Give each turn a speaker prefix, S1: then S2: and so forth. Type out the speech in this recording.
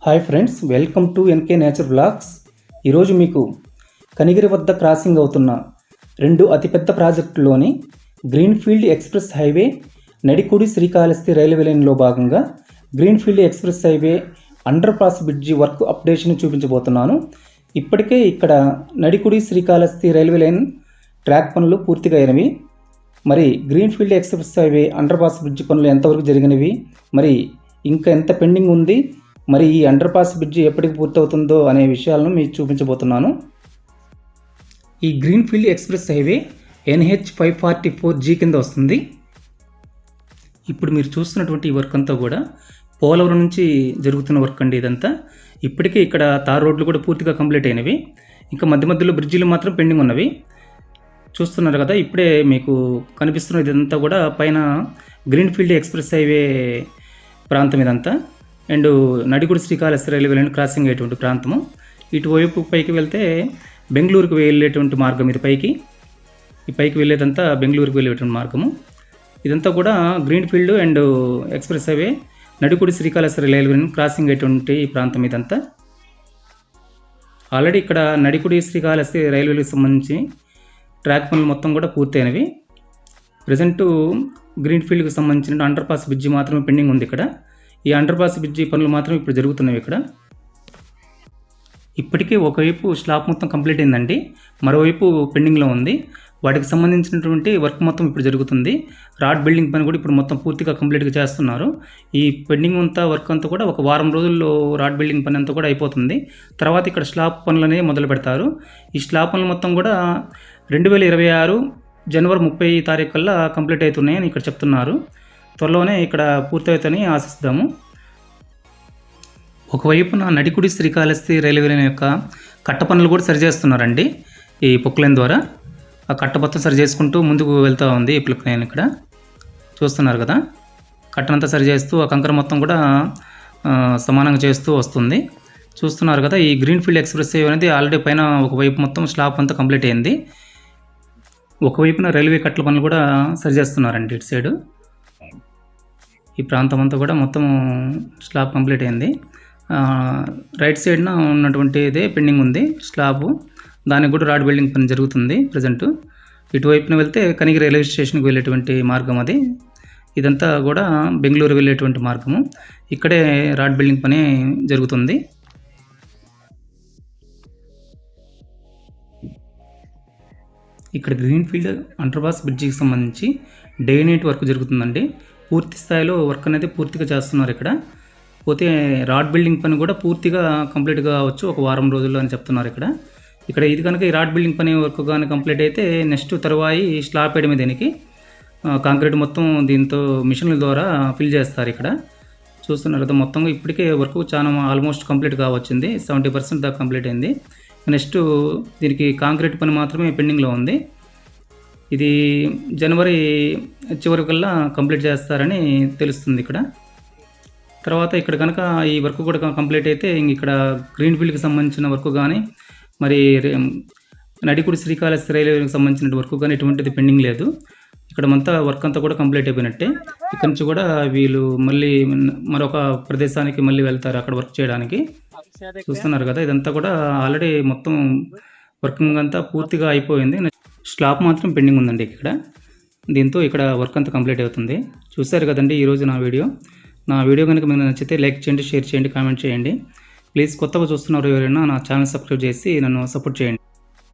S1: Hi friends, welcome to NK nature blogs. ఈరోజు మీకు కనిగిరి వద్ద క్రాసింగ్ అవుతున్న రెండు అతిపెద్ద ప్రాజెక్టులోని greenfield express highway Nadikudi Srikalahasti railway లైన్లో భాగంగా greenfield express highway underpass bridge work updation చూపించబోతున్నాను. ఇప్పటికే ఇక్కడ Nadikudi Srikalahasti railway line track పనులు పూర్తిగా అయినవి. మరి greenfield express highway underpass bridge పనులు ఎంతవరకు జరిగినవి, మరి ఇంకా ఎంత పెండింగ్ ఉంది, మరి ఈ అండర్ పాస్ బ్రిడ్జి ఎప్పటికి పూర్తవుతుందో అనే విషయాలను మీకు చూపించబోతున్నాను. ఈ greenfield express highway NH 544G కింద వస్తుంది. ఇప్పుడు మీరు చూస్తున్నటువంటి ఈ వర్క్ అంతా కూడా పోలవరం నుంచి జరుగుతున్న వర్క్ అండి. ఇదంతా ఇప్పటికే ఇక్కడ తార్ రోడ్లు కూడా పూర్తిగా కంప్లీట్ అయినవి. ఇంకా మధ్య మధ్యలో బ్రిడ్జిలు మాత్రం పెండింగ్ ఉన్నవి. చూస్తున్నారు కదా, ఇప్పుడే మీకు కనిపిస్తున్న ఇదంతా కూడా పైన గ్రీన్ఫీల్డ్ ఎక్స్ప్రెస్ హైవే ప్రాంతం ఇదంతా. And Nadikudi Srikalahasti railway line crossing అయ్యేటువంటి ప్రాంతము. ఇటువైపు పైకి వెళ్తే బెంగళూరుకు వెళ్ళేటువంటి మార్గం ఇది. ఈ పైకి వెళ్ళేదంతా బెంగళూరుకు వెళ్ళేటువంటి మార్గము. ఇదంతా కూడా greenfield and express highway Nadikudi Srikalahasti railway line crossing అయ్యేటువంటి ప్రాంతం ఇదంతా. ఆల్రెడీ ఇక్కడ నడికుడి శ్రీకాళహస్తి రైల్వేలకు సంబంధించి ట్రాక్ పనులు మొత్తం కూడా పూర్తయినవి. ప్రజెంటు గ్రీన్ఫీల్డ్కి సంబంధించిన అండర్ పాస్ బ్రిడ్జి మాత్రమే పెండింగ్ ఉంది ఇక్కడ. ఈ అండర్ పాస్ బ్రిడ్జి పనులు మాత్రం ఇప్పుడు జరుగుతున్నవి ఇక్కడ. ఇప్పటికే ఒకవైపు స్లాబ్ మొత్తం కంప్లీట్ అయిందండి, మరోవైపు పెండింగ్లో ఉంది. వాటికి సంబంధించినటువంటి వర్క్ మొత్తం ఇప్పుడు జరుగుతుంది. రాడ్ బిల్డింగ్ పని కూడా ఇప్పుడు మొత్తం పూర్తిగా కంప్లీట్గా చేస్తున్నారు. ఈ పెండింగ్ అంతా వర్క్ అంతా కూడా ఒక వారం రోజుల్లో రాడ్ బిల్డింగ్ పని అంతా కూడా అయిపోతుంది. తర్వాత ఇక్కడ స్లాబ్ పనులు అనేవి మొదలు పెడతారు. ఈ స్లాబ్ పనులు మొత్తం కూడా 2026 జనవరి 30 తారీఖు కల్లా కంప్లీట్ అవుతున్నాయని ఇక్కడ చెప్తున్నారు. త్వరలోనే ఇక్కడ పూర్తవుతాయని ఆశిస్తాము. ఒకవైపున నడికుడి శ్రీకాళహస్తి రైల్వే లైన్ యొక్క కట్ట పనులు కూడా సరిచేస్తున్నారండి ఈ పొక్లైన్ ద్వారా. ఆ కట్ట మొత్తం సరి చేసుకుంటూ ముందుకు వెళ్తూ ఉంది ఈ పొక్లైన్. ఇక్కడ చూస్తున్నారు కదా, కట్టనంతా సరి చేస్తూ ఆ కంకర మొత్తం కూడా సమానంగా చేస్తూ వస్తుంది. చూస్తున్నారు కదా, ఈ గ్రీన్ఫీల్డ్ ఎక్స్ప్రెస్ హైవే అనేది ఆల్రెడీ పైన ఒకవైపు మొత్తం స్లాబ్ అంతా కంప్లీట్ అయింది. ఒకవైపున రైల్వే కట్టల పనులు కూడా సరి చేస్తున్నారండి ఇటు సైడు. ఈ ప్రాంతం అంతా కూడా మొత్తం స్లాబ్ కంప్లీట్ అయింది. రైట్ సైడ్న ఉన్నటువంటి ఇదే పెండింగ్ ఉంది స్లాబు. దానికి కూడా రాడ్ బిల్డింగ్ పని జరుగుతుంది ప్రజెంట్. ఇటువైపున వెళ్తే కనిగిరి రైల్వే స్టేషన్కి వెళ్ళేటువంటి మార్గం అది. ఇదంతా కూడా బెంగళూరు వెళ్ళేటువంటి మార్గము. ఇక్కడే రాడ్ బిల్డింగ్ పని జరుగుతుంది. ఇక్కడ గ్రీన్ఫీల్డ్ అండర్ పాస్ బ్రిడ్జికి సంబంధించి డే నైట్ వర్క్ జరుగుతుందండి. పూర్తి స్థాయిలో వర్క్ అనేది పూర్తిగా చేస్తున్నారు ఇక్కడ. పోతే రాడ్ బిల్డింగ్ పని కూడా పూర్తిగా కంప్లీట్గా అవ్వచ్చు ఒక వారం రోజుల్లో అని చెప్తున్నారు ఇక్కడ. ఇది కనుక ఈ రాడ్ బిల్డింగ్ పని వర్క్ కానీ కంప్లీట్ అయితే నెక్స్ట్ తరువాయి స్లాబ్ వేయడమే. దీనికి కాంక్రీట్ మొత్తం దీంతో మిషన్ల ద్వారా ఫిల్ చేస్తారు ఇక్కడ. చూస్తున్నారు కదా, మొత్తంగా ఇప్పటికే వర్క్ చాలా ఆల్మోస్ట్ కంప్లీట్గా వచ్చింది. 70% దాకా కంప్లీట్ అయింది. నెక్స్ట్ దీనికి కాంక్రీట్ పని మాత్రమే పెండింగ్లో ఉంది. ఇది జనవరి చివరి కల్లా కంప్లీట్ చేస్తారని తెలుస్తుంది ఇక్కడ. తర్వాత ఇక్కడ కనుక ఈ వర్క్ కూడా కంప్లీట్ అయితే ఇక్కడ గ్రీన్ఫీల్డ్కి సంబంధించిన వర్క్ కానీ, మరి నడికుడి శ్రీకాళహస్తి రైల్వేకి సంబంధించిన వర్క్ కానీ ఎటువంటిది పెండింగ్ లేదు. ఇక్కడ అంతా వర్క్ అంతా కూడా కంప్లీట్ అయిపోయినట్టే. ఇక్కడ నుంచి కూడా వీళ్ళు మళ్ళీ మరొక ప్రదేశానికి మళ్ళీ వెళ్తారు అక్కడ వర్క్ చేయడానికి. చూస్తున్నారు కదా, ఇదంతా కూడా ఆల్రెడీ మొత్తం వర్కింగ్ అంతా పూర్తిగా అయిపోయింది. స్లాబ్ మాత్రం పెండింగ్ ఉందండి ఇక్కడ. దీంతో ఇక్కడ వర్క్ అంతా కంప్లీట్ అవుతుంది. చూశారు కదండి ఈరోజు నా వీడియో కనుక మీకు నచ్చితే లైక్ చేయండి, షేర్ చేయండి, కామెంట్ చేయండి. ప్లీజ్ కొత్తగా చూస్తున్నారు ఎవరైనా నా ఛానల్ సబ్స్క్రైబ్ చేసి నన్ను సపోర్ట్ చేయండి.